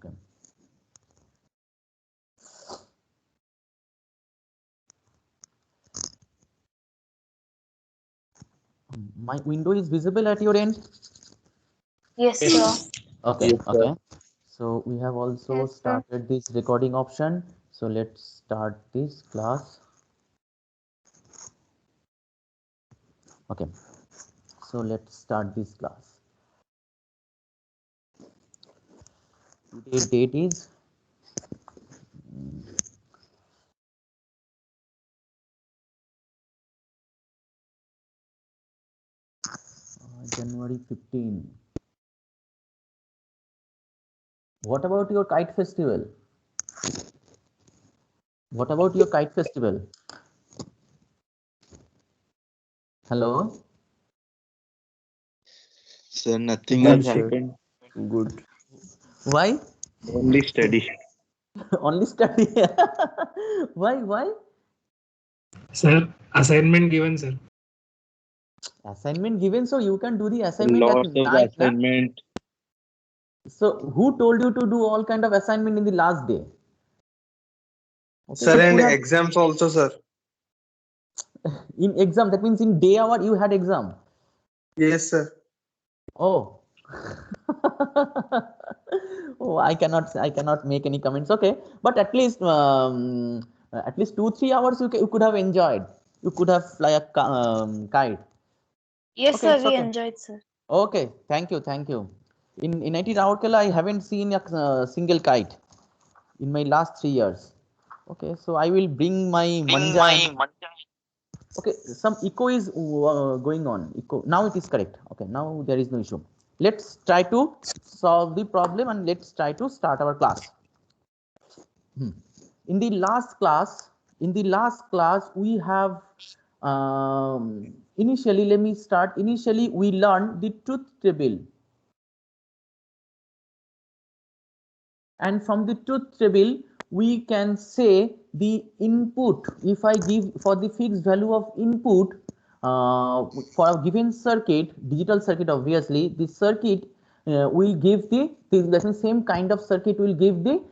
Okay. My window is visible at your end? Yes, sir. Okay, Yes, sir. okay. So we have also Yes, sir. started this recording option. So let's start this class. Okay, so let's start this class. Today's date is January 15. What about your kite festival? What about your kite festival? Hello? Sir, nothing Good, has sir. happened. Good. Why? Only study. Only study. Why? Why? Sir, assignment given, sir. Assignment given, so you can do the assignment at Lots of night, na? assignment. So who told you to do all kind of assignment in the last day? Okay, Sir, so and you have exams also, sir. in exam, that means in day hour you had exam. Yes, sir. Oh. Oh, I cannot make any comments. Okay, but at least 2-3 hours you could have enjoyed. You could have fly a kite. Yes, Okay, sir. it's We okay. enjoyed, sir. Okay, thank you, thank you. In IT Rourkela, I haven't seen a single kite in my last 3 years. Okay, so I will bring my manja and okay, some echo is going on. Echo. Now it is correct. Okay, now there is no issue. Let's try to solve the problem and let's try to start our class. In the last class, we have initially. Let me start. Initially, we learned the truth table, and from the truth table, we can say the input. If I give for the fixed value of input for a given circuit, digital circuit, obviously, the circuit will give the same kind of circuit will give the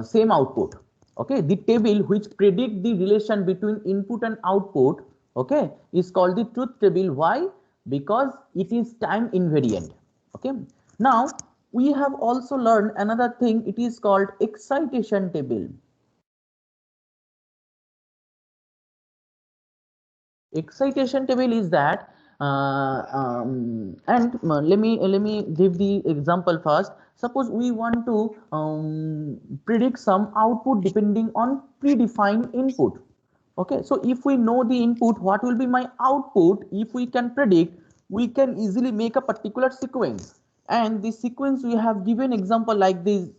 same output. Okay, the table which predict the relation between input and output, okay, is called the truth table. Why? Because it is time invariant. Okay, now we have also learned another thing. It is called excitation table. Excitation table is that let me give the example first. Suppose we want to predict some output depending on predefined input. Okay, so if we know the input, what will be my output? If we can predict, we can easily make a particular sequence, and the sequence we have given example like this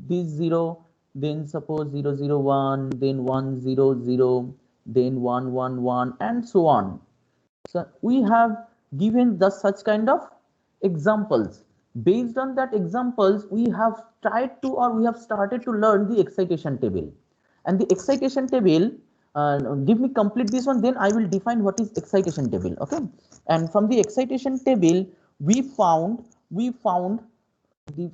0, then suppose 001, then 100, then 111, and so on. So we have given the such kind of examples. Based on that examples, we have tried to or we have started to learn the excitation table. And the excitation table, give me complete this one, then I will define what is excitation table. Okay. And from the excitation table, we found the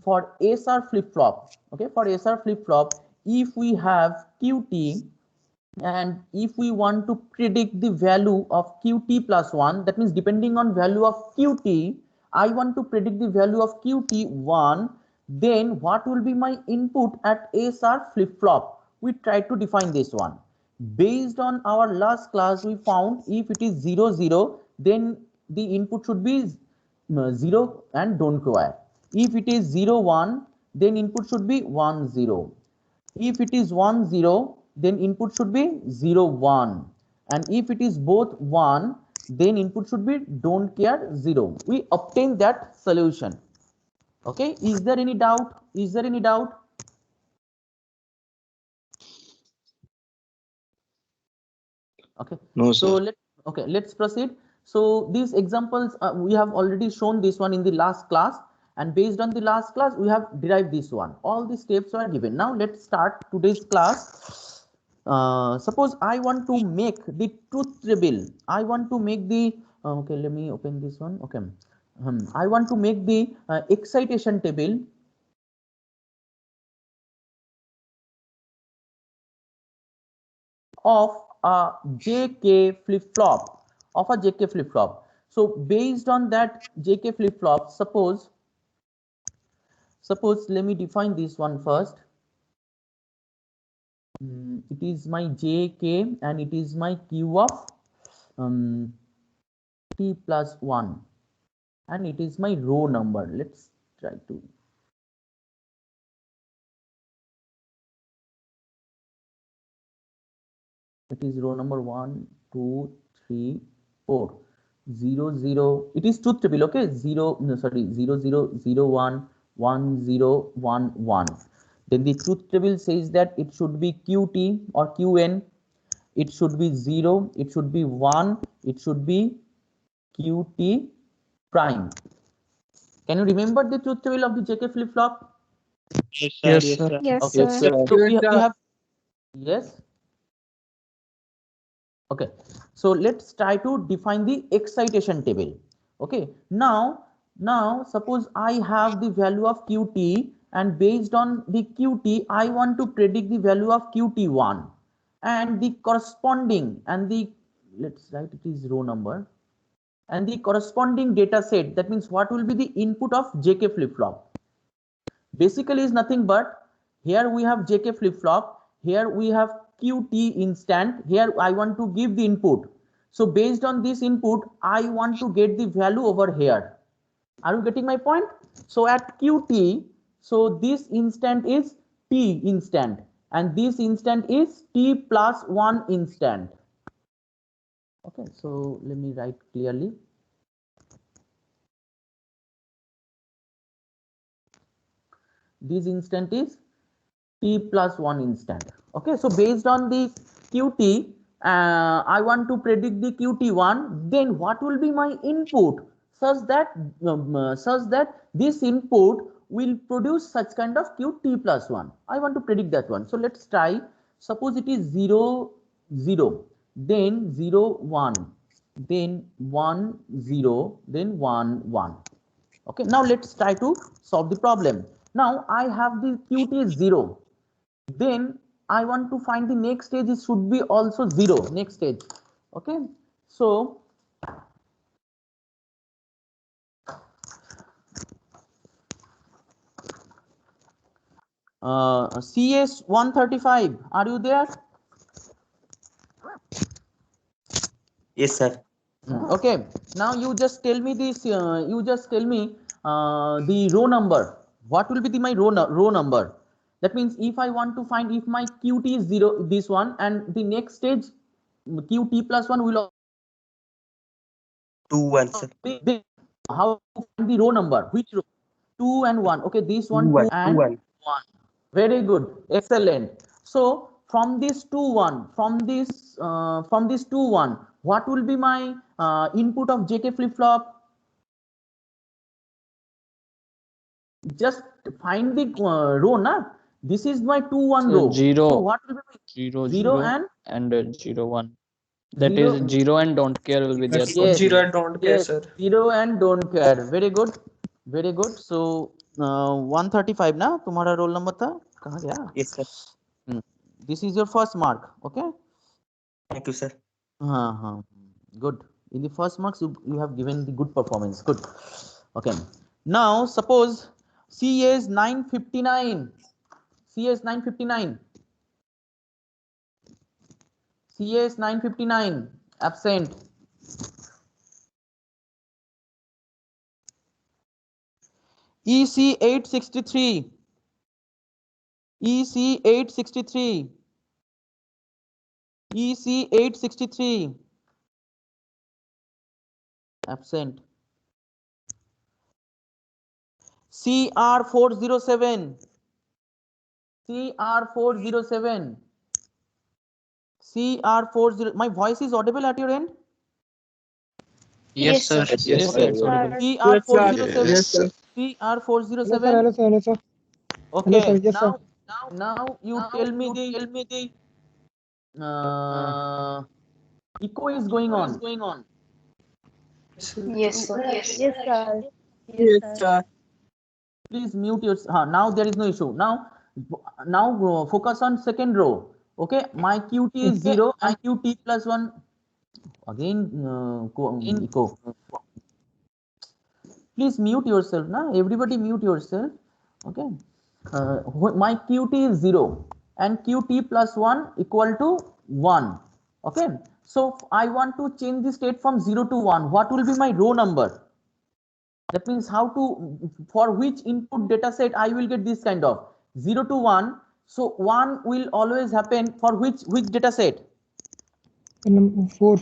for SR flip flop. Okay, for SR flip flop, if we have QT and if we want to predict the value of qt plus 1, that means depending on value of qt, I want to predict the value of qt1, then what will be my input at SR flip flop? We try to define this one. Based on our last class, we found if it is 00, then the input should be 0 and don't require. If it is 01, then input should be 10. If it is 10, then input should be 01, and if it is both 1, then input should be don't care 0. We obtain that solution. Okay, is there any doubt? Is there any doubt? Okay, No, so sir. let's proceed. So these examples we have already shown this one in the last class, and based on the last class we have derived this one. All the steps are given. Now let's start today's class. Suppose I want to make the truth table. I want to make the okay, let me open this one. Okay, I want to make the excitation table. of a JK flip-flop, of a JK flip-flop. So based on that JK flip-flop, suppose let me define this one first. It is my JK and it is my Q of T plus 1 and it is my row number. Let's try to it is row number 1 2 3 4 0 0. It is truth table. Okay, 0 no, sorry 0 0 0 1 1 0 1 1. Then the truth table says that it should be QT or QN, it should be 0, it should be 1, it should be QT prime. Can you remember the truth table of the JK flip-flop? Yes, sir. Yes, Okay, sir. so we have yes. Okay, so let's try to define the excitation table. Okay, now suppose I have the value of QT and based on the QT I want to predict the value of QT1 and the corresponding and the let's write it is row number and the corresponding data set, that means what will be the input of JK flip-flop. Basically is nothing but here we have JK flip-flop, here we have QT instant, here I want to give the input. So based on this input I want to get the value over here. Are you getting my point? So at QT, so this instant is T instant and this instant is T plus 1 instant. Okay, so let me write clearly. This instant is T plus 1 instant. Okay, so based on the QT, I want to predict the QT1. Then what will be my input such that this input will produce such kind of QT plus 1. I want to predict that one. So let's try. Suppose it is 0 0, then 0 1, then 1 0, then 1 1. Okay, now let's try to solve the problem. Now I have the QT is 0. Then I want to find the next stage, it should be also 0, next stage. Okay, so CS 135, are you there? Yes, sir. Okay, now you just tell me this, the row number. What will be my row number? That means if I want to find if my QT is 0, this one, and the next stage QT plus 1 will 2 1, sir. be how to find the row number? Which row? 2 and 1. Okay, this one 2 and 1. Very good, excellent. So from this 2 1, from this 2 1, what will be my input of JK flip flop? Just find the row, na? This is my 2 1 row. 0. So what will be my 0 and 0 1. That 0, is 0 and don't care will be there. yes, 0 and don't care, yes, sir. 0 and don't care. Very good, very good. So 135 na तुम्हारा roll number था कहाँ गया? Yes, sir. This is your first mark. Okay. Thank you, sir. Good. In the first marks you have given the good performance. Good. Okay. Now suppose CS 959. CS 959. CS 959 absent. EC 863. EC 863. EC 863 absent. CR 407. CR 407. CR 40. My voice is audible at your end? Yes, sir. Yes, sir. Yes, sir. CR 407. Yes, sir. CR 407. Hello, sir. Hello, sir. Okay. Hello, sir. Yes, sir. Now you tell me the echo is going on. Yes, sir. Yes, Yes, sir. Yes, sir. Please mute your. Now there is no issue. Now focus on second row. Okay, my qt is 0 and qt plus 1 again echo. Please mute yourself now, everybody mute yourself. Okay, my qt is 0 and qt plus 1 equal to 1. Okay, so I want to change the state from 0 to 1. What will be my row number? That means how to, for which input data set I will get this kind of 0 to 1. So 1 will always happen for which data set? 4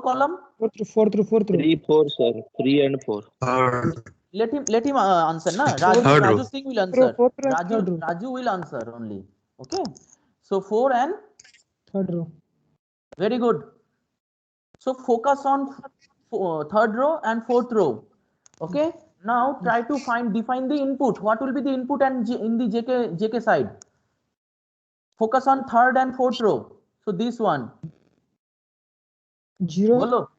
column. 4 through 3, 4, sir. 3 and 4. Let him answer na. Raju Singh will answer. Raju will answer only. Okay, so 4 and third row. Very good. So focus on third row and fourth row. Okay, now try to define the input. What will be the input and in the JK side? Focus on third and fourth row. So this one 0. Bolo.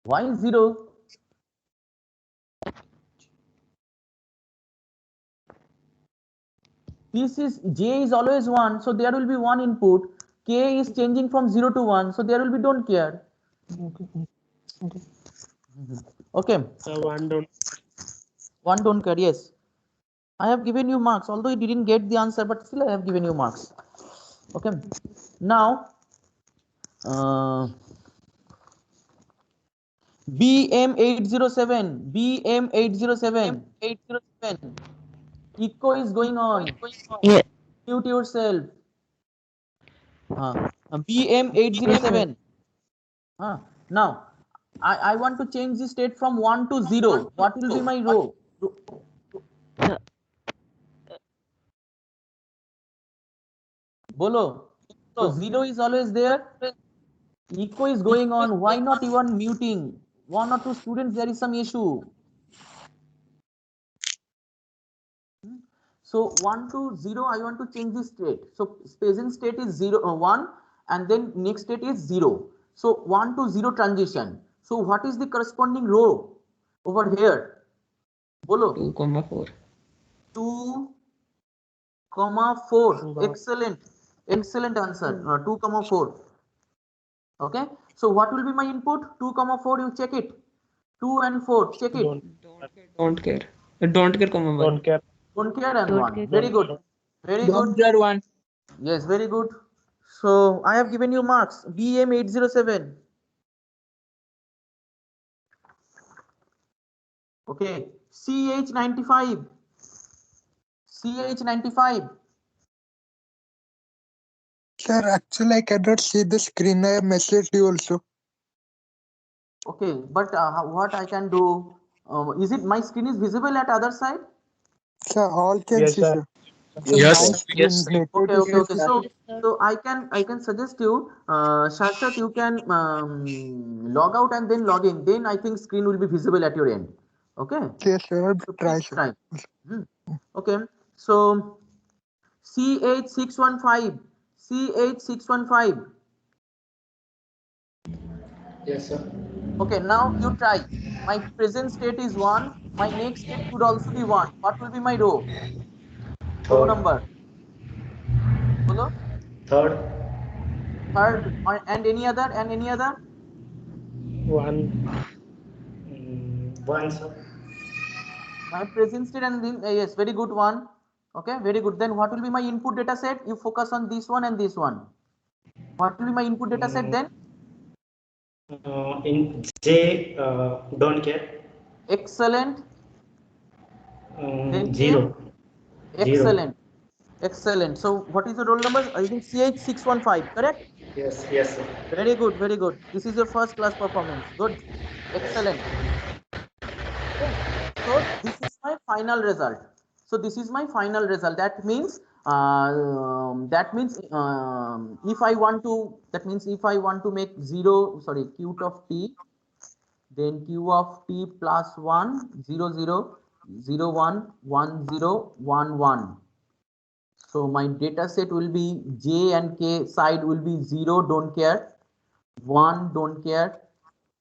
Why 0? This is J is always 1, so there will be one input. K is changing from 0 to 1, so there will be don't care. Okay. One don't care. Yes, I have given you marks, although you didn't get the answer, but still I have given you marks. Okay, now BM807 echo is going on. Yeah. Mute yourself. BM807. Now I want to change the state from 1 to 0. What will be my row? Bolo. So 0 is always there. Echo is going on. Why not even muting? 1 or 2 students, there is some issue. So 1 to 0, I want to change the state. So present state is 0, 1, and then next state is 0. So 1 to 0 transition. So what is the corresponding row over here? Bolo. 2,4. 2, 4. Excellent. Excellent answer. 2, 4. Okay. So what will be my input? 2, 4. You check it. 2 and 4. Check it. Don't care. Don't care, comma 1. Don't care. Don't care and 1. Very good. Very Don't good. care 1. Yes, very good. So I have given you marks. BM807. Okay. CH95. CH95. Sir, actually, I cannot see the screen. I have messaged you also. Okay, but what I can do? Is it my screen is visible at other side? Sir, all can Yes, see, sir. sir. Yes, My sir. screen network Okay, is okay, okay. facing- So I can suggest you, Shashwat, you can log out and then log in. Then I think screen will be visible at your end. Okay. Yes, sir. I will So try, please sir. try. Okay. So CH615. CH615. Yes, sir. Okay, now you try. My present state is 1. My next state should also be 1. What will be my row? Row number. Hello? Third. Third and any other? 1. 1, sir. My present state and then, yes, very good one. Okay, very good. Then what will be my input data set? You focus on this one and this one. What will be my input data set then? In J, don't care. Excellent. Then 0. excellent. Excellent. So what is the roll number? I think CH615, correct? Yes, yes, sir. Very good, very good. This is your first class performance. Good. Excellent. Okay. So this is my final result. That means if I want to make q of t, then q of t plus 1 0 0 0 1 1 0 1 1. So my data set will be j and k side will be 0, don't care, 1, don't care,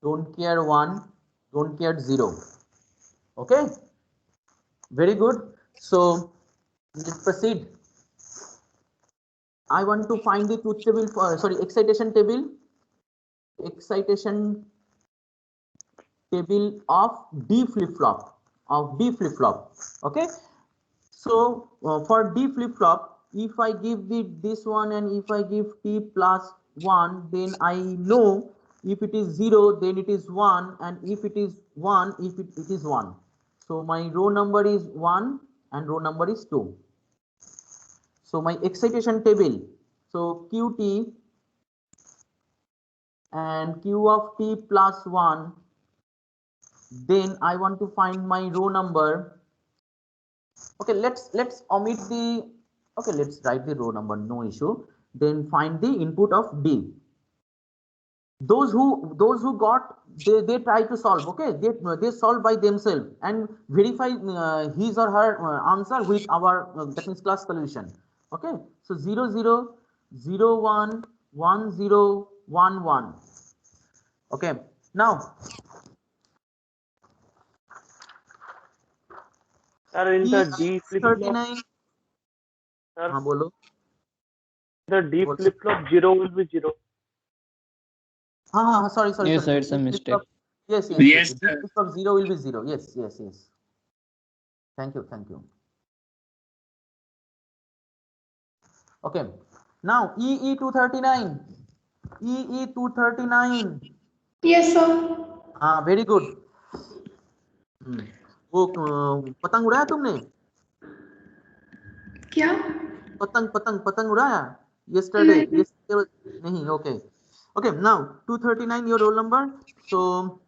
1, don't care, 0. Okay, very good. So Let's proceed. I want to find the truth table for, excitation table of D flip-flop, okay. So for D flip-flop, if I give this one and if I give T plus 1, then I know if it is 0, then it is 1, and if it is 1, if it is 1. So my row number is 1 and row number is 2. So my excitation table, so Qt and Q of T plus 1, then I want to find my row number. Okay, let's omit the, okay, let's write the row number, no issue. Then find the input of D. Those who got, they try to solve, okay, they solve by themselves and verify his or her answer with our that means class solution. Okay, so 0 0 0 1 1 0 1 1. Okay, now Sir, in the D flip flop, 39. sir, हाँ बोलो. the D flip flop 0 will be 0. Sorry. Yes, sir, it's a mistake. Yes. Yes, D flip flop 0 will be 0. Yes. Thank you. Okay. Now EE239. EE239. Yes, sir. Very good. वो पतंग उड़ाया तुमने? क्या? पतंग उड़ाया? Yesterday. नहीं. Okay. Now 239 your roll number. So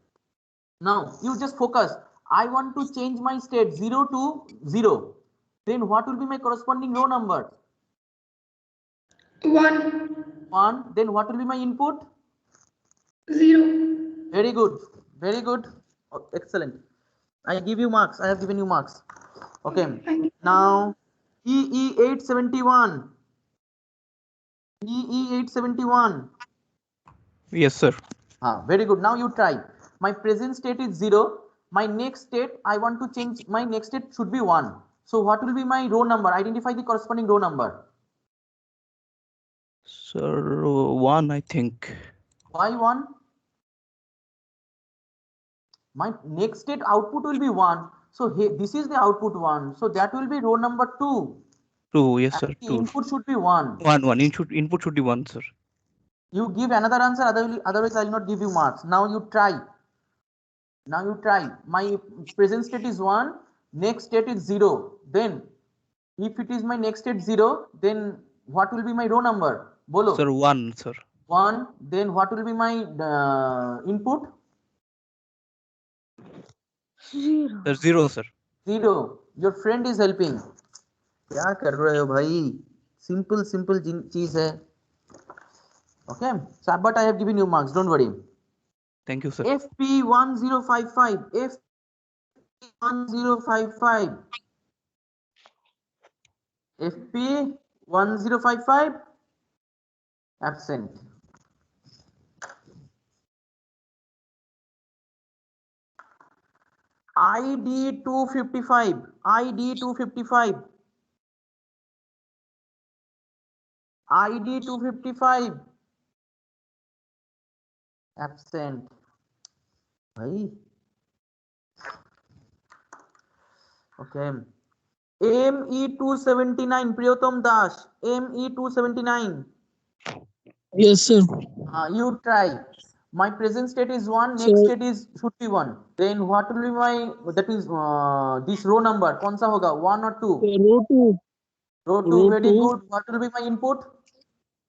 now you just focus. I want to change my state 0 to 0. Then what will be my corresponding row number? 1. Then what will be my input? 0. Very good. Oh, excellent. I give you marks. I have given you marks. Okay. Now EE871. EE871. Yes, sir. Very good. Now you try. My present state is 0. My next state, I want to change. My next state should be 1. So what will be my row number? Identify the corresponding row number. Sir, 1, I think. Why 1? My next state output will be 1. So here, this is the output 1. So that will be row number 2. 2, yes, sir. The 2. input should be 1. 1. Input should be 1, sir. You give another answer, otherwise I will not give you marks. Now you try. My present state is 1, next state is 0. Then if it is my next state 0, then what will be my row number? Bolo. Sir, 1, sir. 1. Then what will be my input? 0. Sir, 0, sir. 0. Your friend is helping. क्या कर रहे हो भाई? Simple चीज है. Okay. So, but I have given you marks. Don't worry. Thank you, sir. FP1055. FP1055. FP1055. Absent. ID255. ID255. ID255. Absent. Bhai. Okay. ME279. Priyotam Das. ME279. Yes, sir. You try. My present state is 1. Next Sir. state is should be 1. Then what will be my, that is this row number? कौन सा होगा? 1 or 2? Row 2. Row 2. Row Very 2. good. What will be my input?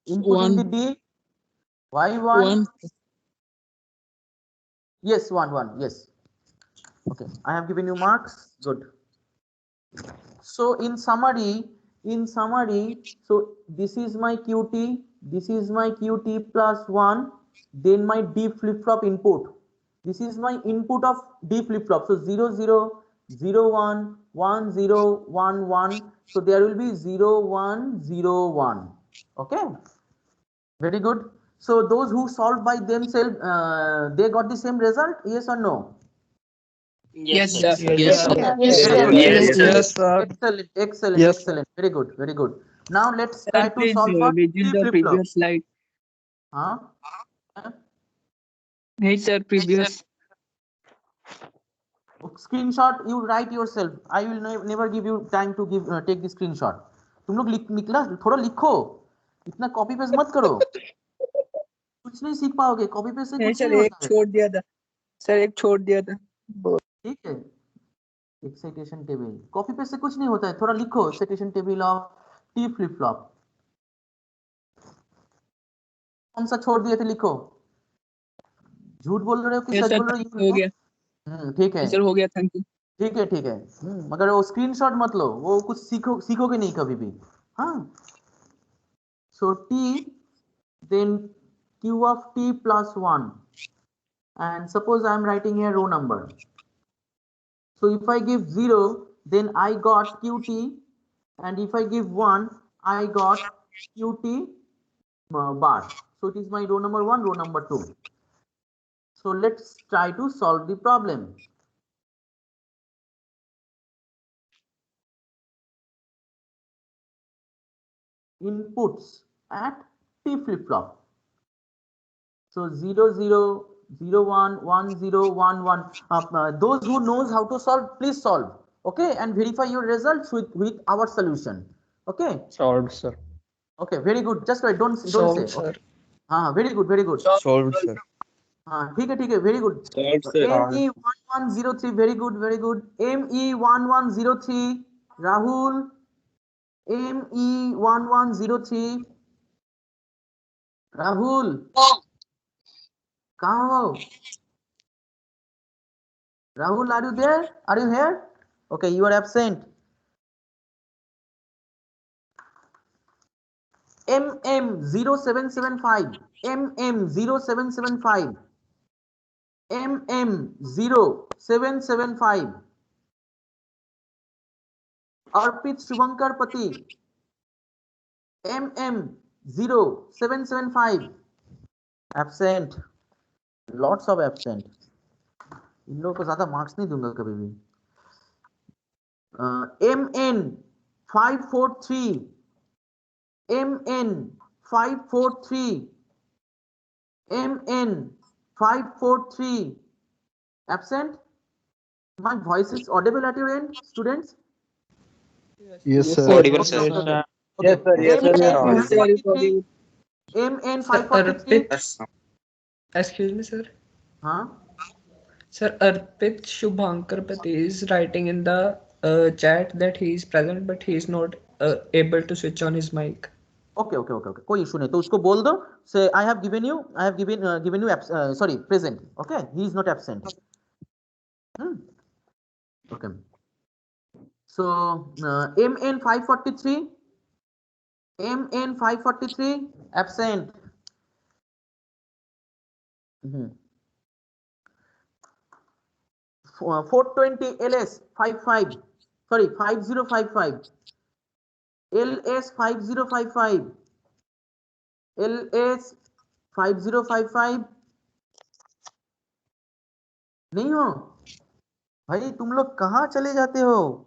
Input 1. in the D. Why 1? 1. Yes, 1. Yes. Okay. I have given you marks. Good. So in summary, so this is my QT. This is my QT plus 1. Then my D flip-flop input. This is my input of D flip-flop. So 0 0 0 1 1 0 1 1. So there will be 0 1 0 1. Okay. Very good. So those who solved by themselves, they got the same result. Yes or no? Yes, sir. Yes, sir. Yes, sir. Excellent, excellent, Yes. excellent. Very good, very good. Now let's Sir, try to please solve for resume T the flip flop. previous slide. Huh? Hey, sir, previous. Screenshot you write yourself. I will never give you time to give take the screenshot. तुम लोग निकला थोड़ा लिखो, इतना copy paste मत करो, कुछ नहीं सीख पाओगे, कॉपी पेस्ट से नहीं कुछ सर, नहीं एक होता है। छोड़ दिया था। सर, एक छोड़ दिया था। ठीक है, एक्साइटेशन टेबल कॉपी पेस्ट से कुछ नहीं होता है, थोड़ा लिखो excitation table of T flip flop. कौन सा छोड़ दिए थे लिखो, झूठ बोल रहे हो कि Yes, सच sir, बोल रहे हो? हो गया। ठीक है, सर, हो गया, थैंक यू। ठीक है, ठीक है। मगर वो स्क्रीनशॉट मत लो, वो कुछ सीखोगे नहीं कभी भी। हाँ, so T then q of t plus 1, and suppose I am writing here row number. So if I give 0, then I got qt, and if I give 1, I got qt bar. So it is my row number 1, row number 2. So let's try to solve the problem. Inputs at t flip flop. So 0 0 0 1 1 0 1 1. Those who knows how to solve, please solve. Okay, and verify your results with our solution. Okay. Solved, sir. Okay, very good. Just write. Don't Solved, say. sir. Okay. Very good. Very good. Solved, sir. ठीक है. Very good. Solved, sir. ME 1103. Very good. Very good. ME 1103. Rahul. ME 1103. Rahul. कहाँ हो? Rahul, are you there? Are you here? Okay, you are absent. MM0775. MM0775. MM0775. Arpit Shubhankar Pati. MM0775. Absent. Lots of absent. इन लोगों को ज्यादा marks नहीं दूंगा कभी भी। MN543. MN543. MN543. Absent. My voice is audible at your end, students? Yes, sir. Audible, sir. Okay. Yes, sir. Yes, sir. MN543. MN543. Excuse me, sir. Huh? Sir, Arpit Shubhankar Pati is writing in the chat that he is present, but he is not able to switch on his mic. Okay. कोई issue नहीं, तो उसको बोल दो say I have given you sorry, present. Okay, he is not absent. Okay, so MN543. MN543 absent. 420 LS 55. Sorry, 5055. LS 5055. LS 5055. नहीं हो भाई, तुम लोग कहाँ चले जाते हो?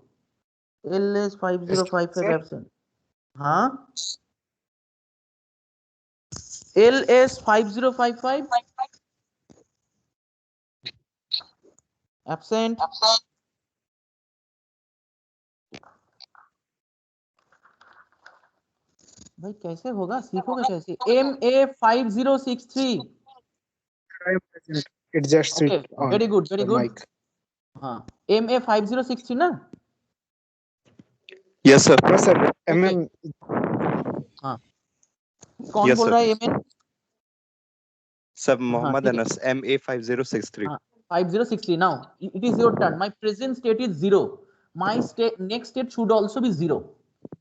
LS 5055 absent. हाँ, LS 5055 absent. भाई कैसे होगा, सीखोगे कैसे? MA5063. It just Okay, sit on very good, very the good. mic. हाँ, MA5063 ना? Yes, sir. Yes, sir. MM. हाँ, कौन Yes, बोल sir. रहा है MN? Sir, Mohammed ठीक है। Anas, MA5063. 5063. Now it is your turn. My present state is 0. My next state should also be 0.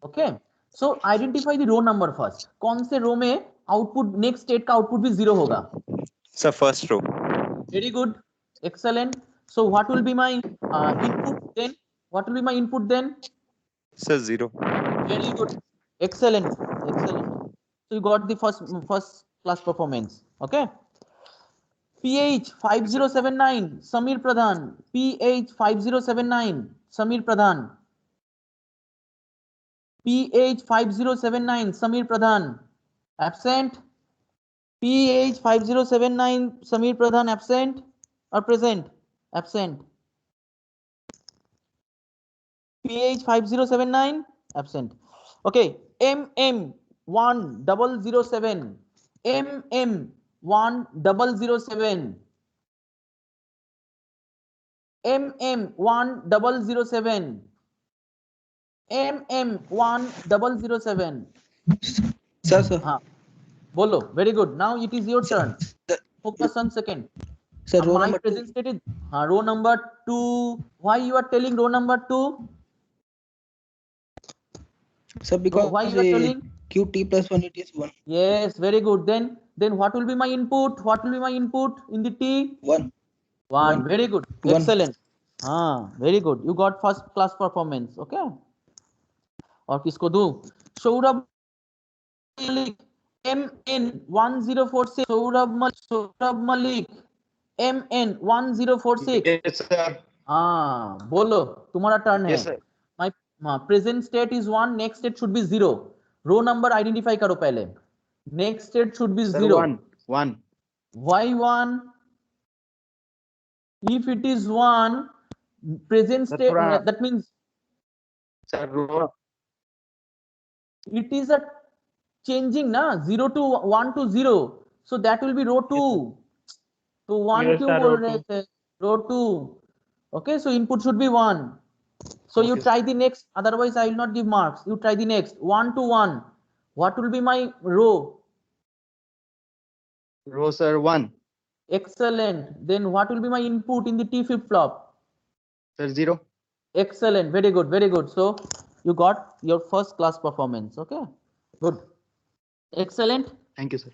Okay, so identify the row number first. कौन से रो में आउटपुट नेक्स्ट स्टेट का output भी 0 होगा? Sir, first row. Very good, excellent. So what will be my input then? What will be my input then? Sir, 0. Very good, excellent. So you got the first class performance. Okay, PH 5079 Samir Pradhan. PH 5079 Samir Pradhan. PH 5079 Samir Pradhan. Absent. PH 5079 Samir Pradhan absent or present? Absent. PH 5079 absent. Okay. MM 1007. MM 1007. MM 1007. MM 1007. Sir. हाँ बोलो. Very good. Now it is your turn. Focus on second. Sir, row My number present state is row number 2. Why you are telling row number 2? Sir, because Why you are telling? QT plus 1 it is 1. Yes, very good. Then what will be my input? What will be my input in the T? 1. 1. Very good. One. Excellent. Very good. You got first class performance. Okay. और किसको दूं? Saurabh Malik MN 1046. Saurabh Malik MN 1046. Yes, sir. बोलो तुम्हारा turn है. Yes, sir. My present state is 1. Next state should be 0. Row number identify करो पहले. Next state should be Sir, 0. 1. Why 1? If it is 1, present Sir, state, थोड़ा- that means Sir, row. it is a changing na 0 to 1 to 0. So that will be row 2. तो 1 Yes, क्यों sir, बोल row रहे 2. थे? Row 2. Okay, so input should be 1. So you Okay, try the next, otherwise I will not give marks. You try the next. 1 to 1. What will be my row? Row, sir, 1. Excellent. Then what will be my input in the T flip-flop? Sir, 0. Excellent. Very good. Very good. So you got your first class performance. Okay. Good. Excellent. Thank you, sir.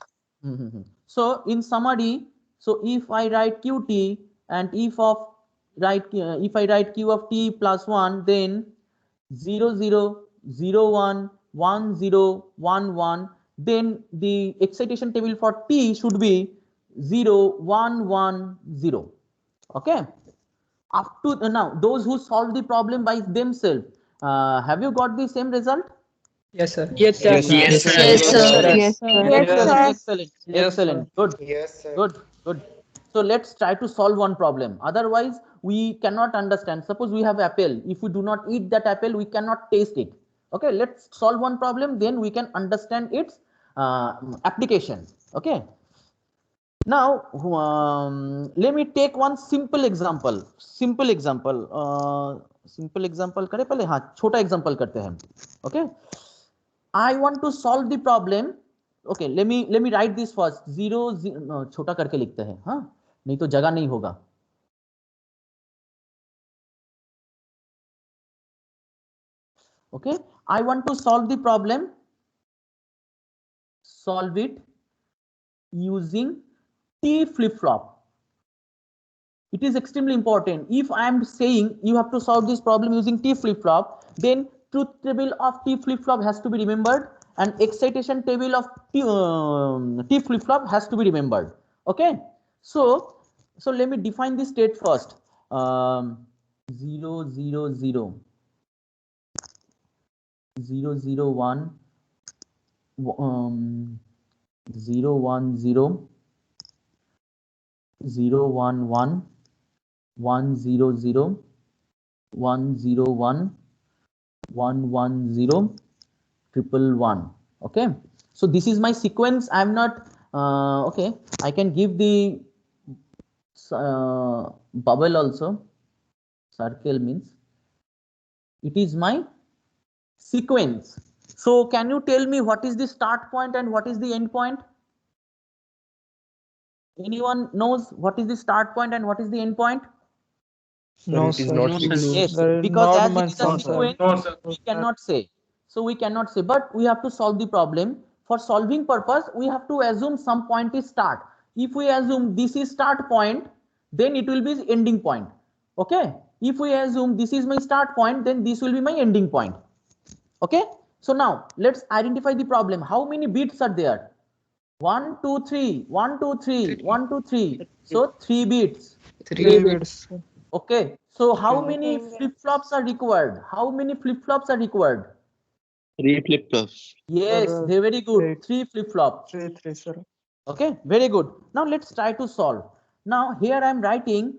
So in summary, so if I write QT and if I write Q of T plus 1, then 0 0 0 1 1 0 1 1, then the excitation table for T should be 0 1 1 0. Okay. Up to now, those who solve the problem by themselves, have you got the same result? Yes, sir. Yes, sir. Yes, sir. Yes, sir. Excellent. Yes, Excellent. sir. Good. Yes, sir. Good. Good. So let's try to solve one problem. Otherwise, we cannot understand. Suppose we have apple. If we do not eat that apple, we cannot taste it. Okay. Let's solve one problem. Then we can understand its application. Okay. Now, let me take one simple example. Simple example करे पहले. हाँ, छोटा example करते हैं. Okay. I want to solve the problem. Okay, let me write this first. 0 0 छोटा करके लिखते हैं. हाँ, नहीं तो जगह नहीं होगा. Okay, I want to solve the problem. Solve it using T flip-flop. It is extremely important. If I am saying you have to solve this problem using T flip-flop, then truth table of T flip-flop has to be remembered and excitation table of T flip-flop has to be remembered. Okay. So let me define the state first. 0 0 0 0 0 1 0 1 0 0 1 1 1 0 0 1 0 1 1 1 0 triple 1. Okay, so this is my sequence. I am not okay. I can give the bubble also. Circle means it is my sequence. So can you tell me what is the start point and what is the end point? Anyone knows what is the start point and what is the end point? No, sir. Yes, Sir, because not as it is a mentioned, sir. sequence, we cannot say. So we cannot say, but we have to solve the problem. For solving purpose, we have to assume some point is start. If we assume this is start point, then it will be ending point. Okay. If we assume this is my start point, then this will be my ending point. Okay. So now let's identify the problem. How many bits are there? 1 2 3 1 2 3 1 2 3. So 3 bits. 3 bits. Okay, so how many flip-flops are required? How many flip-flops are required? 3 flip-flops. Yes, they're very good. Eight. 3 flip-flops. 3, sir. Okay, very good. Now let's try to solve. Now here I am writing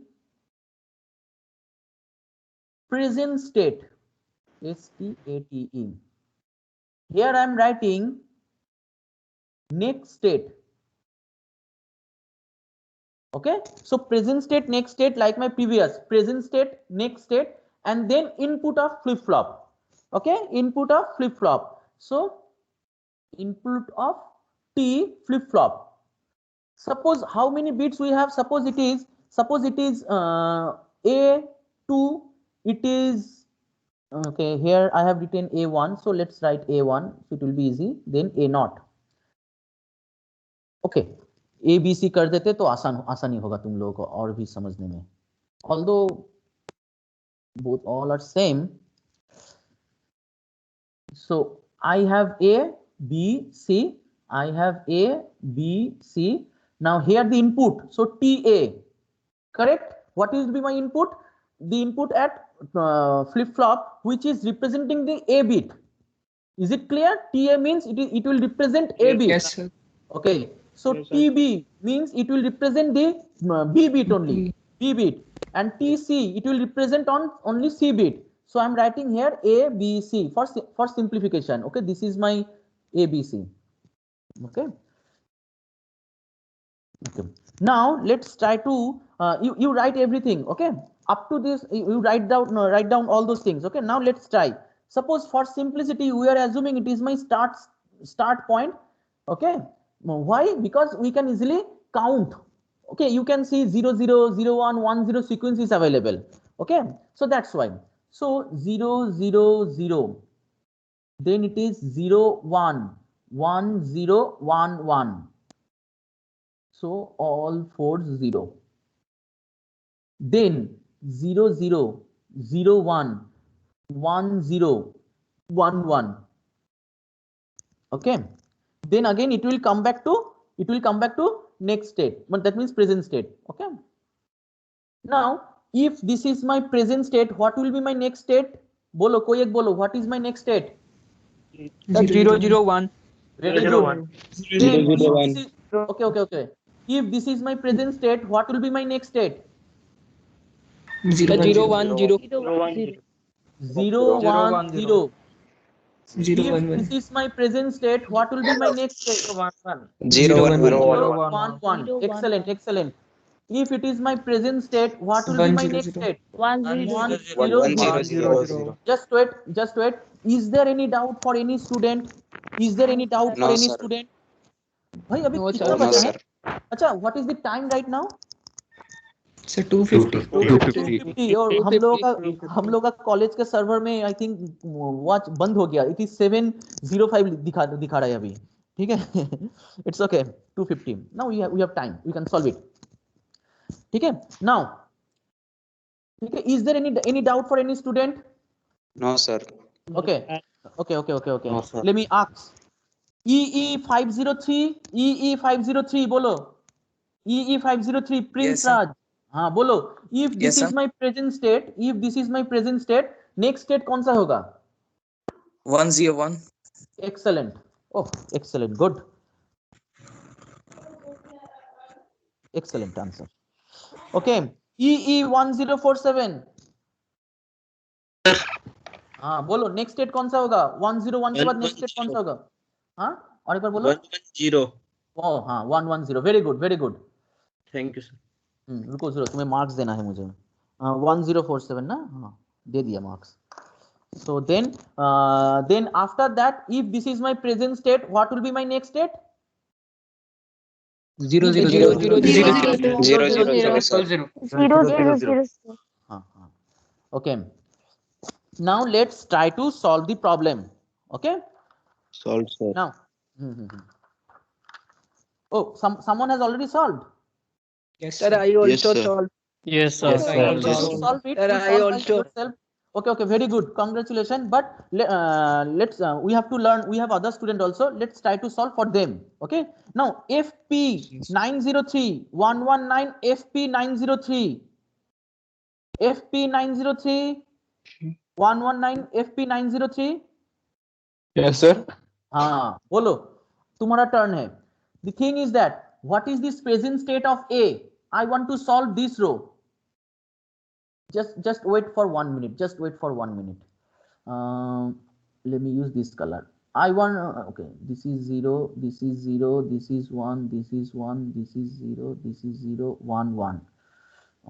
present state, STATE. Here I am writing next state. Okay, so present state, next state, like my previous present state, next state, and then input of flip-flop. Okay, input of flip-flop. So input of T flip-flop. Suppose how many bits we have? Suppose it is A2. It is okay. Here I have written A1, so let's write A1. So it will be easy. Then A0. Okay, ABC कर देते तो आसानी होगा तुम लोगों को और भी समझने में. Although both all are same. So I have A, B, C. I have A, B, C. Now here the input. So TA, correct? What will be my input? The input at flip-flop, which is representing the A bit. Is it clear? TA means it will represent A bit. Yes, sir. Okay. So TB means it will represent the B bit only. B bit. And TC it will represent on only C bit. So I'm writing here A, B, C for simplification. Okay, this is my ABC. Okay. Okay. Now let's try to you write everything. Okay, up to this you write down all those things. Okay, now let's try. Suppose for simplicity we are assuming it is my start point. Okay, why? Because we can easily count. Okay, you can see 0 0 0 1 1 0 sequence is available. Okay, so that's why. So 0 0 0, then it is 0 1 1 0 1 1. So all 4 0. Then 0 0 0 1 1 0 1 1. Okay. Then again it will come back to next state, but that means present state. Okay. Now if this is my present state, what will be my next state? Bolo, koi ek bolo. What is my next state? 0 0 1. Very good. Then, okay. If this is my present state, what will be my next state? 0 1 0. 0 1 0. If this is my present state, what will be my next state? 0 1 1 1. Excellent. If it is my present state, what will be my next state? 1 0. Just wait. Is there any doubt for any student? No, sir. भाई अभी No, कितना sir. बचा है? अच्छा, what is the time right now? Sir, 250. 250 और हम लोग का कॉलेज के सर्वर में आई थिंक वॉच बंद हो गया. इट इज 7:05 दिखा रहा है अभी. ठीक है. It's okay. 250. Now we have time. We can solve it. ठीक है. नाउ ठीक है. Is there any doubt for any student? No, sir. Okay. No, sir. Let me ask. EE503 बोलो. EE503 Prince Raj. हाँ बोलो. If this is my present state, next state कौन सा होगा? 101. Excellent. Oh, excellent. Good. Excellent answer. Okay. EE1047. हाँ बोलो. Next state कौन सा होगा? 101 के बाद नेक्स्ट स्टेट कौन सा होगा? हाँ और एक बार बोलो. 110. ओह हाँ 110. Very good. Thank you sir. रुको जरा, तुम्हें मार्क्स देना है मुझे. 1047 ना. हाँ दे दिया marks. So then after that, if this is my present state, what will be my next state? 0 0 0 0 0 Okay. Now let's try to solve the problem. Okay. Solve, sir. Now. Oh, someone has already solved. Yes, Sir, I also sir. solved. Yes, sir. Yes, sir. Solve it. Sir, I Solve by also- yourself. Okay, very good. Congratulations. But let's we have to learn. We have other student also. Let's try to solve for them. Okay. Now FP 903 119 FP 903 FP 903 119 FP 903. Yes, sir. हाँ बोलो तुम्हारा turn है. The thing is that what is this present state of A? I want to solve this row. Just wait for 1 minute. Just wait for 1 minute. Let me use this color. I want okay. This is 0. This is 0. This is 1. This is 1. This is 0. This is 0. 1 1.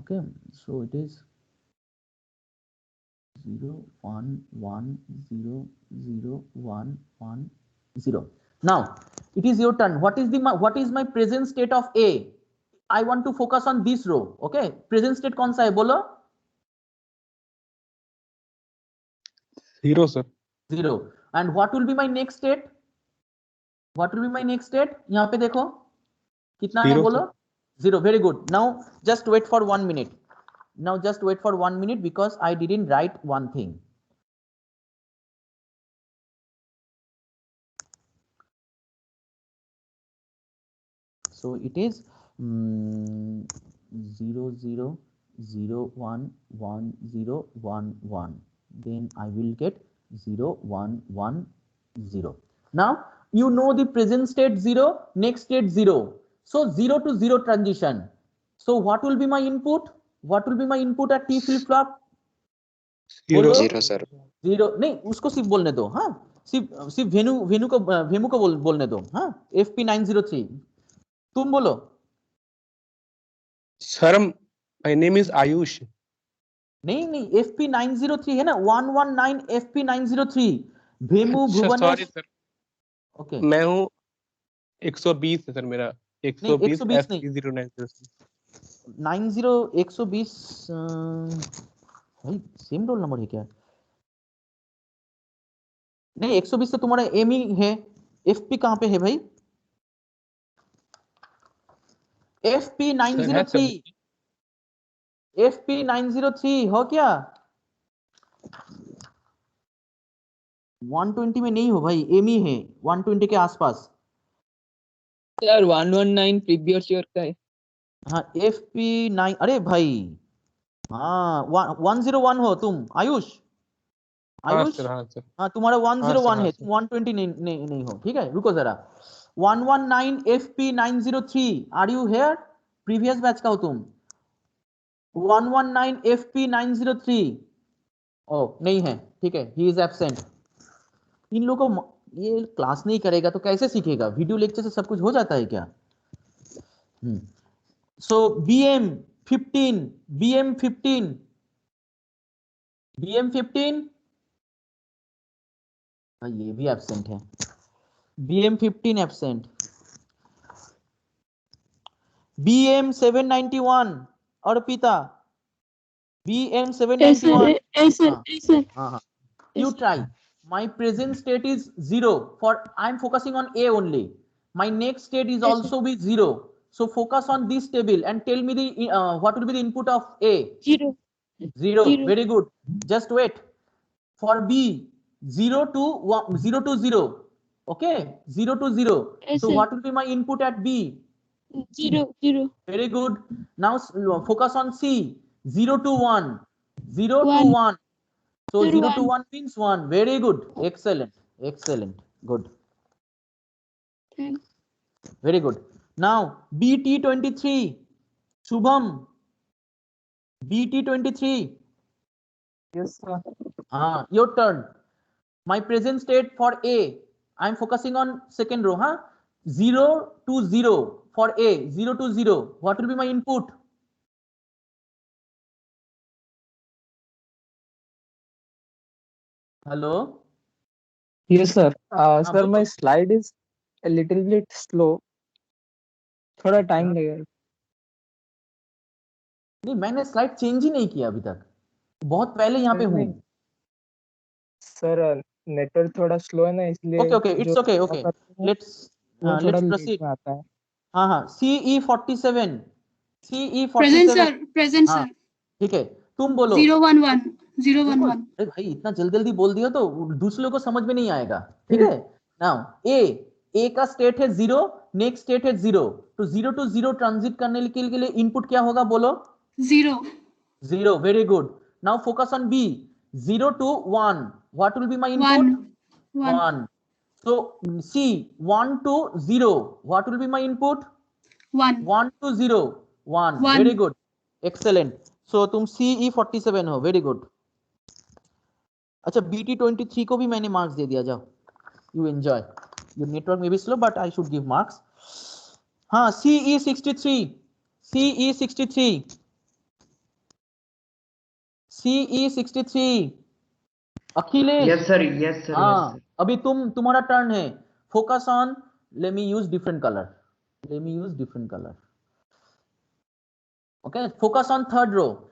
Okay. So it is 0 1 1 0 0 1 1 0. Now it is your turn. What is my present state of A? I want to focus on this row. Okay. Present state कौन सा है बोलो? 0, sir. 0. And what will be my next state? What will be my next state? यहाँ पे देखो कितना है बोलो? 0. Very good. Now just wait for 1 minute. Now just wait for 1 minute because I didn't write one thing. So it is 0 0 0 1 1 0 1 1. Then I will get 0 1 1 0. Now you know the present state 0, next state 0. So 0 to 0 transition. So what will be my input? What will be my input at T flip flop? 0, sir. 0 नहीं उसको सिर्फ बोलने दो. हाँ सिर्फ वेनु को बोलने दो. हाँ FP 903 तुम बोलो. Sir, my name is Ayush. नहीं FP 903 है ना. 119 FP 903 भेमू सॉरी भुवनेश. सर, ओके मैं हूँ 120 है सर मेरा. 120 नहीं. FP0903. 120 भाई सेम रोल नंबर है क्या? नहीं 120 तो तुम्हारा एम ही है. FP कहाँ पे है भाई? FP 903 FP 903 हो क्या? 120 में नहीं हो भाई, एम ही है 120 के आसपास. सर 119 प्रीवियस ईयर का है. हाँ FP 9. अरे भाई हाँ 101 हो तुम आयुष. आयुष हाँ तुम्हारा 101 है. तुम 120 नहीं हो. ठीक है रुको जरा. 119 FP 903 are you here? Previous batch का हो तुम. 119 FP 903 ओ नहीं है. ठीक है ही इज एब्सेंट. इन लोगों को ये क्लास नहीं करेगा तो कैसे सीखेगा? वीडियो लेक्चर से सब कुछ हो जाता है क्या? सो BM 15 ये भी एब्सेंट है. BM 15 absent. BM 791 Arpita. BM 791 हाँ. You try. My present state is 0. For I'm focusing on A only. My next state is also be 0. So focus on this table and tell me the what will be the input of A? 0. 0. Very good. Just wait. For B 0 to 0. Okay, 0 to 0. So what will be my input at B? 0. Very good. Now focus on C 0 to 1. 0 to 1. So 0 to 1 means 1. Very good. Excellent. Good. Thanks. Very good. Now BT23. Shubham. BT23. Yes, sir. Your turn. My present state for A. I'm focusing on second row. 0 to 0 for A. 0 to 0. What will be my input? Hello. Yes, sir. Sir, बोलो. my slide is a little bit slow. थोड़ा time लगेगा. नहीं मैंने slide change ही नहीं किया अभी तक. बहुत पहले यहाँ पे हूँ. सर नेटवर्क थोड़ा स्लो है ना इसलिए. Okay. It's okay. Let's proceed. आता है. हाँ CE47. Present sir. हाँ ठीक है तुम बोलो. 011. 0 1 बिल्कुल। 1 अरे भाई इतना जल्दी जल्दी बोल दिया तो दूसरे लोगों को समझ में नहीं आएगा, ठीक है। नाउ ए का स्टेट है 0, नेक्स्ट स्टेट है 0, तो 0 to 0 ट्रांजिट करने के लिए इनपुट क्या होगा बोलो? 0 0, very good. Now focus on B. 0 to 1, what will be my input? 1 1. So C, 1 to 0, what will be my input? 1 1 to 0, 1. One. Very good, excellent. So तुम CE47 हो, very good. अच्छा BT23 को भी मैंने marks दे दिया, जाओ you enjoy. Your network may be slow but I should give marks. हाँ CE63, CE63 Akhilesh. Yes, sir. Yes, sir. हाँ Yes, sir. अभी तुम्हारा टर्न है। Focus on, let me use different colour, okay. Focus on third row,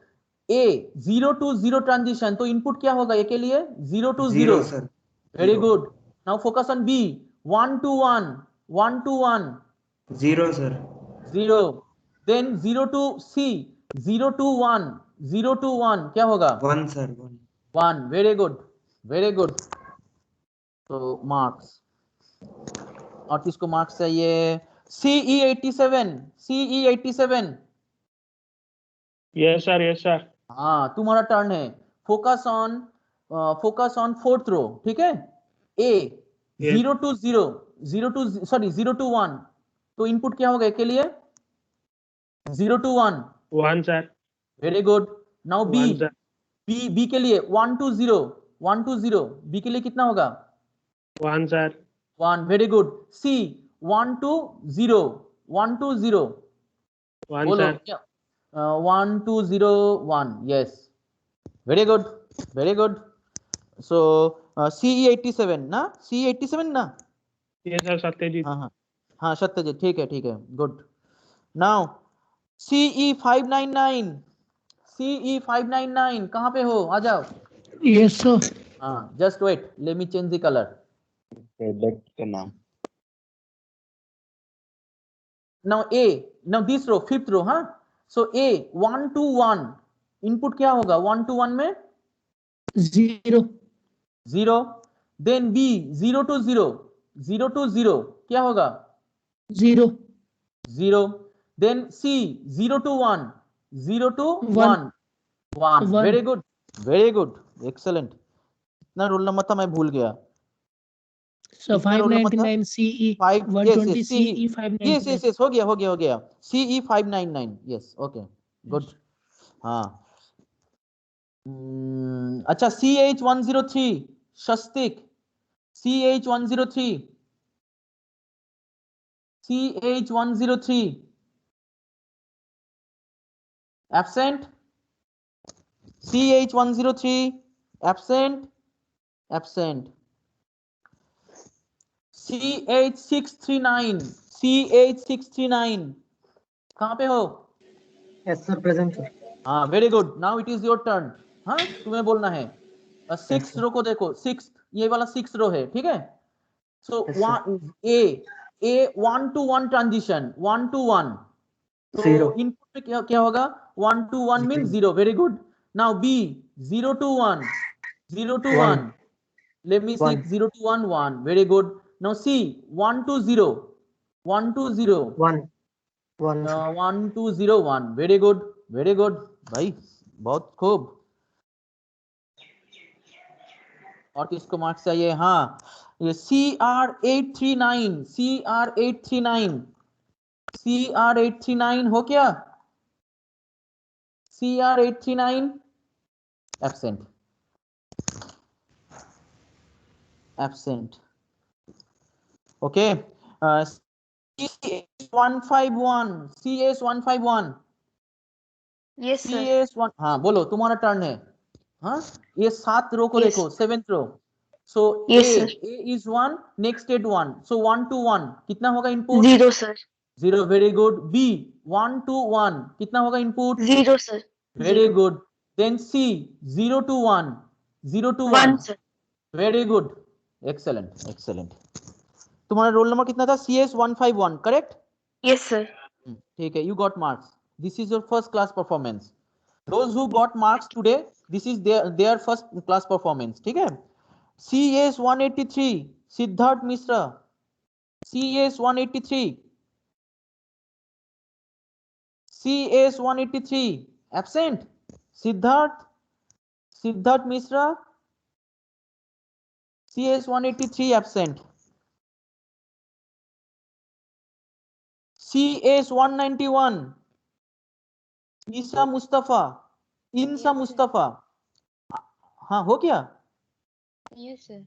A 0 to 0 transition, तो input क्या होगा A के लिए? 0 to 0, sir. Very good. Now focus on B, 1 to 1, 1 to 1, 0, sir. 0, then 0 to C, 0 to 1, 0 to 1 क्या होगा? 1, sir. 1. 1, very good. तो marks, और किसको मार्क्स चाहिए? CE87, Yes, sir. Yes, sir. हाँ तुम्हारा टर्न है। फोकस ऑन फोर्थ रो, ठीक है। ए Yes. 0 to 0, 0 to 1, तो इनपुट क्या होगा ए के लिए? 0 to 1, 1, sir. Very good. Now 1, sir. B के लिए 1 to 0, बी के लिए कितना होगा? 1, sir. 1, very good. C 1 to 0, 1, बोलो sir. क्या? 1 2 0 1, yes, very good. So CE87 ना, CE87 ना? Yes, sir. Satyajit. हाँ सत्यजीत, ठीक है, गुड। नाउ CE599 कहाँ पे हो? आ जाओ। Yes, sir. हाँ just wait, let me change the colour. Product का नाम। now this row, fifth row, हाँ। so A 1 to 1, इनपुट क्या होगा? 1 to 1 में 0, then B 0 to 0, क्या होगा? 0, then C 0 to 1, 1, very good, excellent। इतना रोल नंबर था मैं भूल गया। So 599 CE 120 CE 599. yes, हो गया CE 599, yes, okay, good। हाँ अच्छा CH103 शस्तिक, CH103 absent, CH103 absent, CH639 कहाँ पे हो? Yes, sir. Present, sir. हाँ very good. Now it is your turn. हाँ तुम्हें बोलना है। 6th रो को देखो, 6th, ये वाला 6th रो है, ठीक है। सो ए 1 to 1 ट्रांजिशन, 1 to 1, तो इनपुट में क्या होगा? 1 to 1 means 0, very good. Now B 0 to 1, 1, let me see, 0 to 1, 1, very good। now C 1 to 0, 1 to 0, 1 to 0, 1, very good भाई, बहुत खूब। और किसको मार्क्स चाहिए? हाँ ये CR839 हो क्या? CR839 absent, okay। CS151 Yes, sir. CS1, हाँ बोलो तुम्हारा टर्न है। हाँ ये 7th रो को Yes. देखो, 7th row. so Yes, A sir. is 1, next state 1, so 1 to 1 कितना होगा input? 0, sir. 0, very good। B 1 to 1 कितना होगा input? 0, sir. very 0. good। then C 0 to 1, 1, sir. very good, excellent। तुम्हारा रोल नंबर कितना था? CS151, correct? Yes, sir. ठीक है, you got marks, this is your first class performance। those who got marks today, this is their first class performance. ठीक है? CS 183 Siddharth Mishra. CS 183. CS 183 absent. Siddharth Mishra. CS 183 absent. CS 191 Isa Mustafa. Insa Mustafa. हाँ हो क्या? Yes, sir.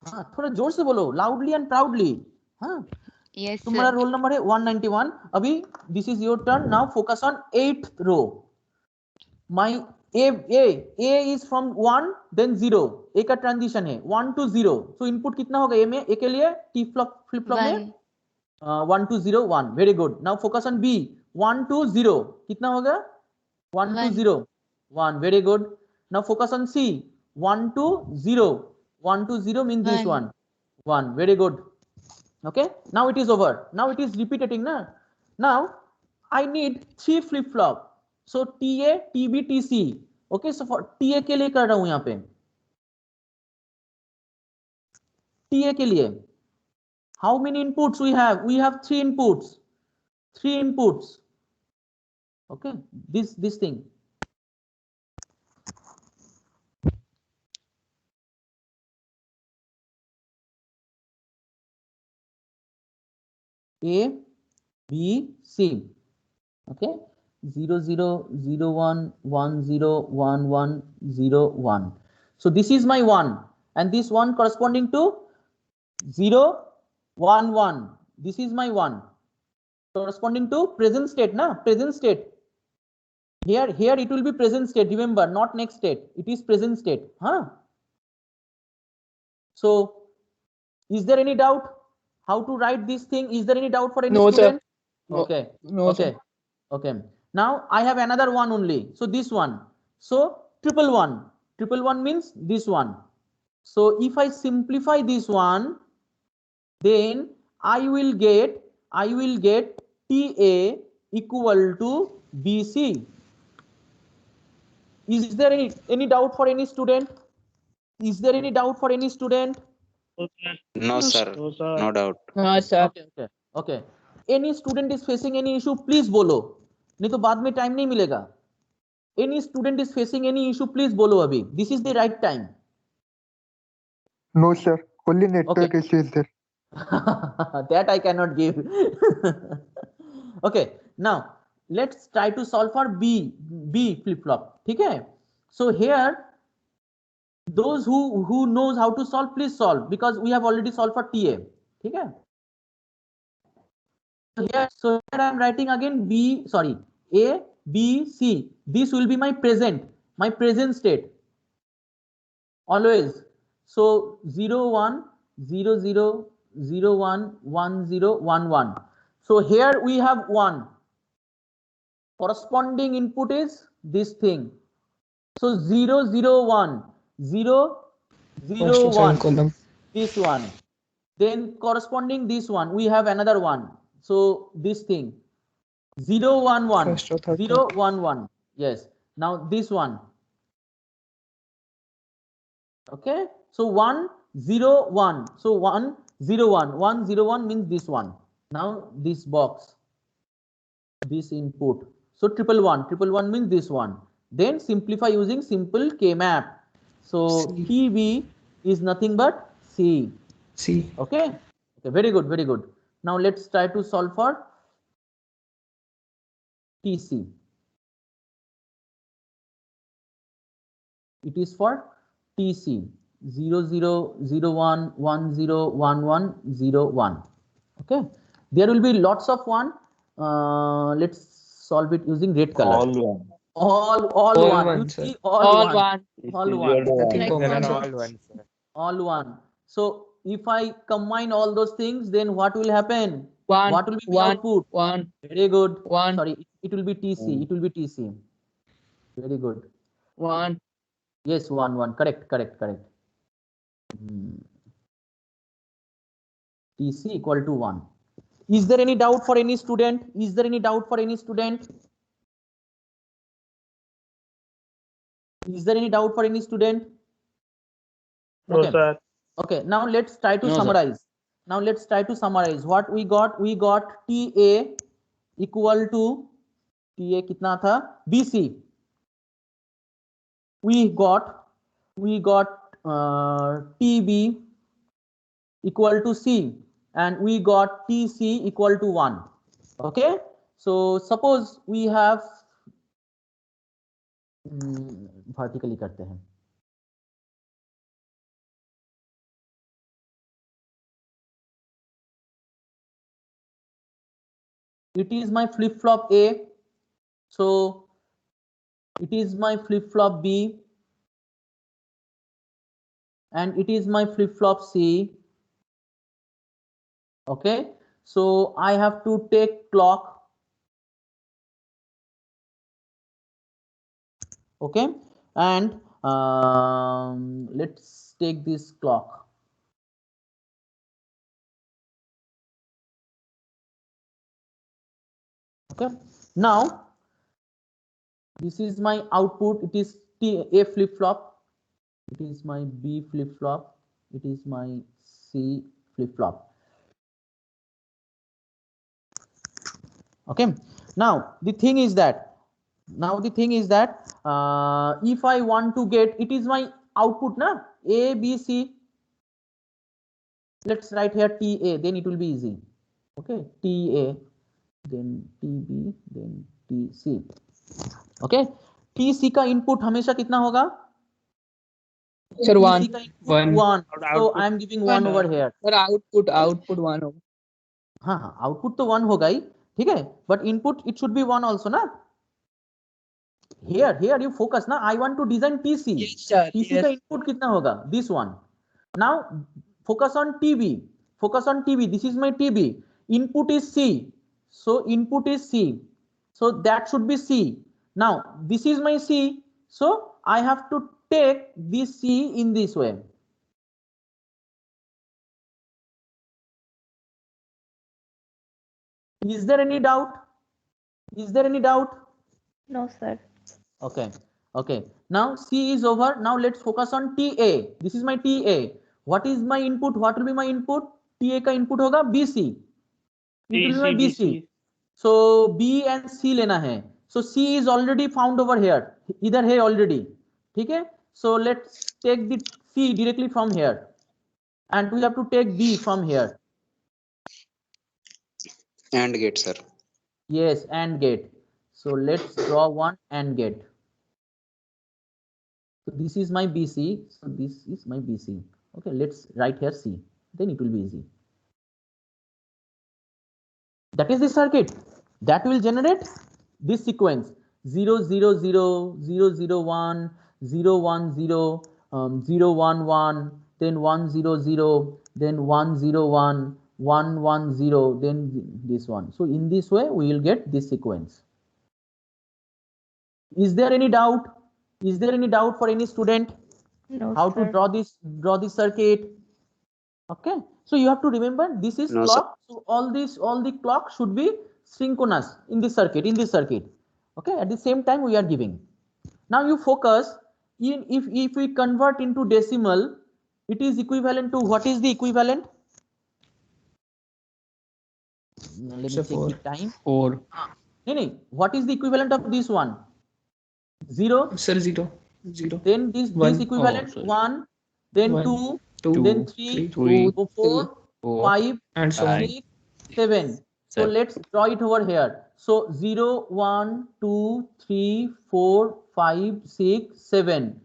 हाँ थोड़ा जोर से बोलो, loudly and proudly. हाँ Yes, तुम्हारा sir. रोल नंबर है 191. अभी this is your turn. Now focus on 8th row. My A is from 1 then 0. A का ट्रांजिशन है 1 to 0. सो इनपुट कितना होगा A में? A के लिए T फ्लिप फ्लॉप में 1 to 0 1. Very good. Now focus on B 1 to 0. कितना होगा? 1 to 0 1. Very good. Now focus on C 1 to 0. 1 to 0 means this one 1. Very good. Okay, now it is over. Now it is repeating na. Now I need 3 flip flop. So TA TB TC. Okay, so for TA के लिए कर रहा हूं यहाँ पे. TA के लिए how many inputs we have? We have 3 inputs. 3 inputs. Okay, this thing. A, B, C. Okay, 0 0 0 1 1 0 1 1 0 1. So this is my 1 and this one corresponding to 0 1 1. This is my 1 corresponding to present state na, present state. Here it will be present state, remember, not next state. It is present state. Huh? So is there any doubt how to write this thing? Is there any doubt for any No, student? sir. Okay. No, Okay. sir. Okay. Now I have another one only. So this one. So triple one. Triple one means this one. So if I simplify this one, then I will get TA equal to BC. Is there any doubt for any student? Is there any doubt for any student? No, sir. No doubt. No, sir. Okay. Okay. Any student is facing any issue, please बोलो. नहीं तो बाद में time नहीं मिलेगा. Any student is facing any issue, please बोलो अभी. This is the right time. No, sir. Only network issue is there. That I cannot give. Okay. Now let's try to solve for B flip flop. ठीक है? So here those who knows how to solve, please solve, because we have already solved for TA. ठीक है? So here I am writing again A, B, C. This will be my present state. Always. So 0, 1, 0, 0, 0, 1, 1, 0, 1, 1. So here we have 1. Corresponding input is this thing. So 0, 0, 1, 0, 0, 1. This one. Then corresponding this one, we have another one. So this thing 0 1 1 0 1 1. Yes. Now this one. Okay. So 1 0 1. So 1 0 1 1 0 1 means this one. Now this box, this input. So 1 1 1 means this one. Then simplify using simple K map. So TB is nothing but C. C. Okay. Okay. Very good. Very good. Now let's try to solve for TC. It is for TC 0 0 0 1 1 0 1 1 0 1. Okay. There will be lots of one. Let's solve it using red color. All one. All one. One, You sir. see all one. All one. Nothing common, sir. All one, sir. All one. So if I combine all those things, then what will happen? One. What will be the One. output? One. Very good. One. Sorry, it will be TC. It will be TC. Very good. One. Yes, 1 1. Correct. TC equal to 1. Is there any doubt for any student? Is there any doubt for any student? Is there any doubt for any student? No, Okay. sir. Okay, now let's try to No, sir. summarize. Now let's try to summarize what we got. We got TA equal to TA kitna tha? BC. We got TB equal to C, and we got TC equal to 1. Okay, so suppose we have vertically करते हैं. It is my flip-flop A, so it is my flip-flop B, and it is my flip-flop C. Okay, so I have to take clock. Okay, and let's take this clock. Okay, now this is my output. It is A flip-flop. It is my B flip-flop. It is my C flip-flop. Okay, now the thing is that if I want to get, it is my output na, A, B, C. Let's write here TA, then it will be easy. Okay, TA, then TB, then TC. Okay, TC का input हमेशा कितना होगा? Sir, TC 1. का input 1. So I am giving 1 over here. Sir, output 1 होगा. हाँ, output तो 1 होगा ही, ठीक है, but input it should be 1 also ना. Here you focus ना. I want to design TC. Yes, sir. TC Yes. का input कितना होगा? This one. Now focus on TB. This is my TB. Input is C. So input is C. So that should be C. Now this is my C. So I have to take this C in this way. Is there any doubt? No, sir. Okay. Now C is over. Now let's focus on TA. This is my TA. What is my input? What will be my input? TA का input होगा BC. It will be my BC. So B and C लेना है. So C is already found over here. इधर है already. ठीक है? So let's take the C directly from here, and we have to take B from here. AND gate, sir. Yes, AND gate. So let's draw one AND gate. So this is my BC. So this is my BC. Okay, let's write here C. Then it will be easy. That is the circuit that will generate this sequence 0 0 0 0 0 1 0 1 0 0 1 1, then 1 0 0, then 1 0 1, 1 1 0, then this one. So in this way we will get this sequence. Is there any doubt? Is there any doubt for any student? No, How sir. to draw this circuit? Okay, so you have to remember this is No, clock. So all the clock should be synchronous in this circuit. Okay, at the same time we are giving. Now you focus in, if we convert into decimal, it is equivalent to, what is the equivalent? Let me check the time. 4. No, what is the equivalent of this one? 0. Sir, 0. Then this One. equivalent Oh, sorry. 1, then One, 2, 2, then 3, 3, 4, 5, and so on. 6, 7. So let's draw it over here. So 0, 1, 2, 3, 4, 5, 6, 7.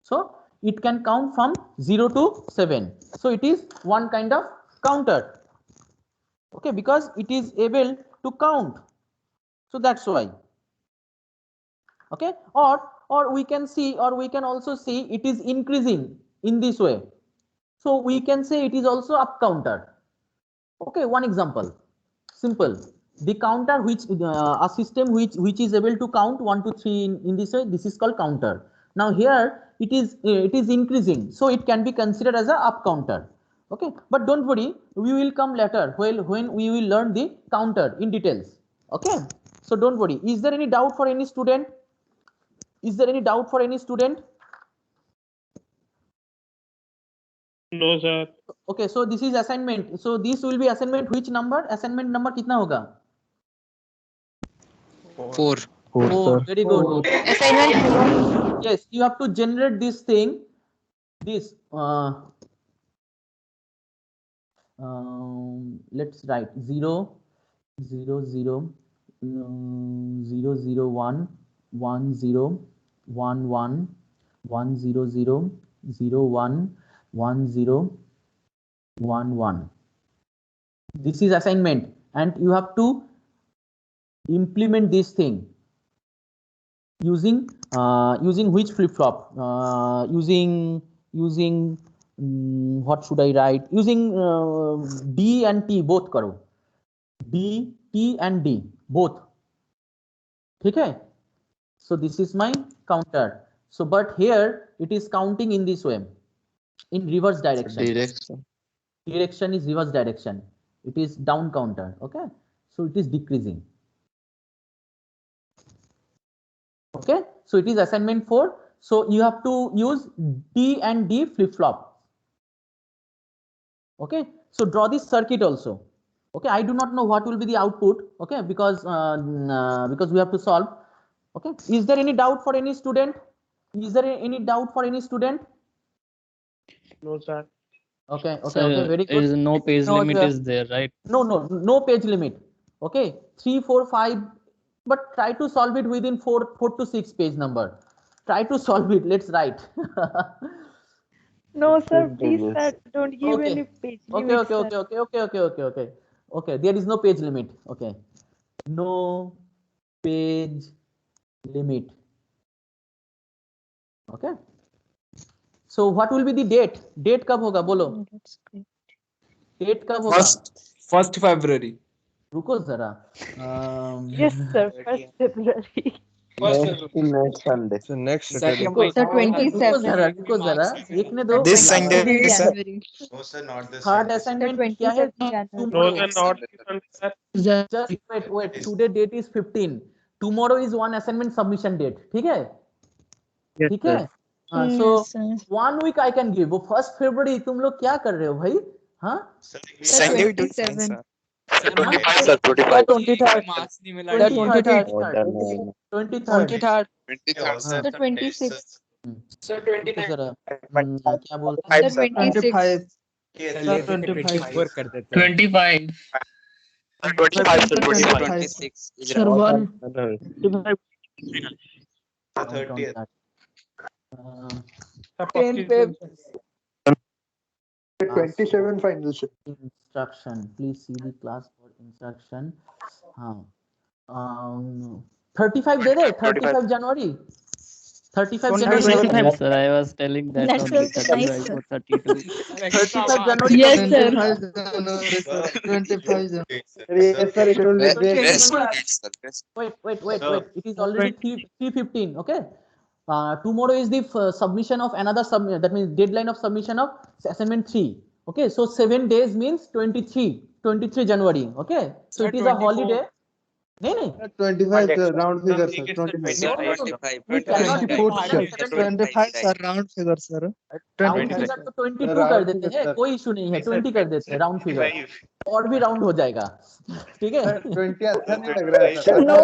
So it can count from 0 to 7. So it is one kind of counter. Okay, because it is able to count. So that's why. Okay, or we can see, or we can also see it is increasing in this way. So we can say it is also up counter. Okay, one example, simple. The counter which a system which is able to count 1 to 3 in this way, this is called counter. Now here it is increasing, so it can be considered as a up counter. Okay, but don't worry, we will come later when we will learn the counter in details. Okay, So don't worry. Is there any doubt for any student? Is there any doubt for any student? No, sir. Okay, so this is assignment. So this will be assignment which number? Assignment number कितना होगा? 4. Oh, very good. Assignment 4. Yes, you have to generate this thing. This let's write 0 0 0 0 0 1 1 0 1 1 1 0 0 0 1 1 0 1 1. This is assignment, and you have to implement this thing using using which flip-flop? Using what should I write? Using D and T both करो. D, T and D both. ठीक है? So this is my counter. So but here it is counting in this way, in reverse direction. Direction is reverse direction. It is down counter. Okay, so it is decreasing. Okay, so it is assignment 4. So you have to use D and D flip-flop. Okay, so draw this circuit also. Okay, I do not know what will be the output. Okay, because we have to solve. Okay, is there any doubt for any student? Is there any doubt for any student? No, sir. Okay, okay, very good. No page limit is there, right? No page limit. Okay, 3, 4, 5, but try to solve it within 4 to 6 page number. Try to solve it. Let's write. No, sir, please, sir, don't give any page limit. Okay. There is no page limit. Okay, no page limit. Okay. So what will be the date? Date कब होगा बोलो? Date कब होगा? 1st February. रुको जरा. Yes, sir, 1st February. Next Sunday. So next Saturday. So 27. रुको जरा. एक ने दो. This Sunday, sir. No, sir, not this. Third assignment क्या है? No, sir, not this one, sir. Just wait. Today date is 15. Tomorrow is one assignment submission date. ठीक है? ठीक है? So 1 week I can give. वो 1st February तुम लोग क्या कर रहे हो भाई? हाँ? Sunday 27. 25, sir, 25. 23rd. 23rd. 23rd, sir. So 26. Sir, 29. जरा क्या बोलते हैं? So 26. 24 कर देते हैं. 25. 25, sir, 25. 26 is Sir, right. 30th. 10 page. 27 final. Instruction. Please see the class for instruction. हाँ. 35 दे दे. 35 January. 35 January. 25, sir. I was telling that That's only also 35 nice, sir. or 32. 35 January. Yes, sir. 25 January. Yes, sir, it will be there. Best date, sir. Best. Wait. It is already 3:15. Okay. Tomorrow is the submission of another that means deadline of submission of assignment 3. Okay, so 7 days means 23 January. Okay, so it is a holiday. नहीं 25 round figure, sir. 25. 25 sir, round figure, sir. Round figure तो 22 कर देते हैं, कोई issue नहीं है. 20 कर देते हैं राउंड फिगर, और भी राउंड हो जाएगा. ठीक है. 20 अच्छा नहीं लग रहा है sir. No,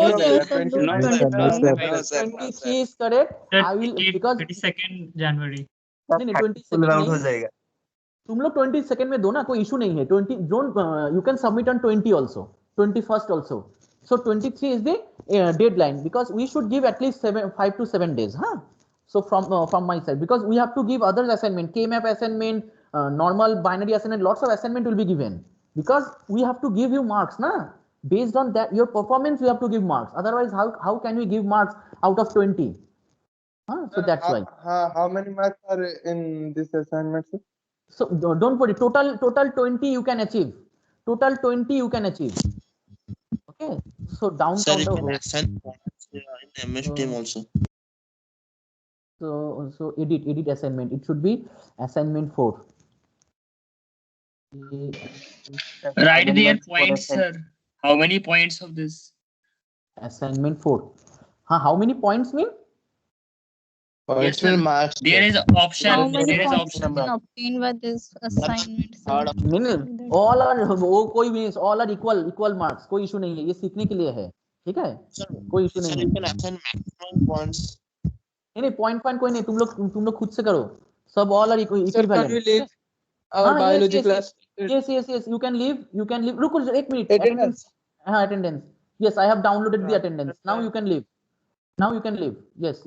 sir, 23 is correct. I will because 22nd January. नहीं 22 राउंड हो जाएगा. तुम लोग 22nd में दो ना, कोई इशू नहीं है. 20 don't you can submit on 20 also, 21st also. So 23 is the deadline, because we should give at least 5 to 7 days, huh? So from my side, because we have to give others assignment, K-map assignment, normal binary assignment, lots of assignment will be given, because we have to give you marks, na? Based on that your performance we have to give marks. Otherwise how can we give marks out of 20? Huh? So that's why. How many marks are in this assignment, sir? So don't worry, total 20 you can achieve. Total 20 you can achieve. Okay, so down counter. In MS Team also. So edit assignment. It should be assignment 4. Write their points, sir. How many points of this? Assignment 4. How many points mean? Points will marks. There is option. How many There is points you option. can obtain by this assignment, sir? All are वो कोई भी नहीं, all are equal marks, कोई issue नहीं है, ये सीखने के लिए है, ठीक है, कोई issue नहीं है। maximum points. नहीं point कोई नहीं, तुम लोग खुद से करो, सब all are equivalent। Our biology class. Yes, you can leave, रुको एक minute, attendance, yes, I have downloaded the attendance, now you can leave, yes,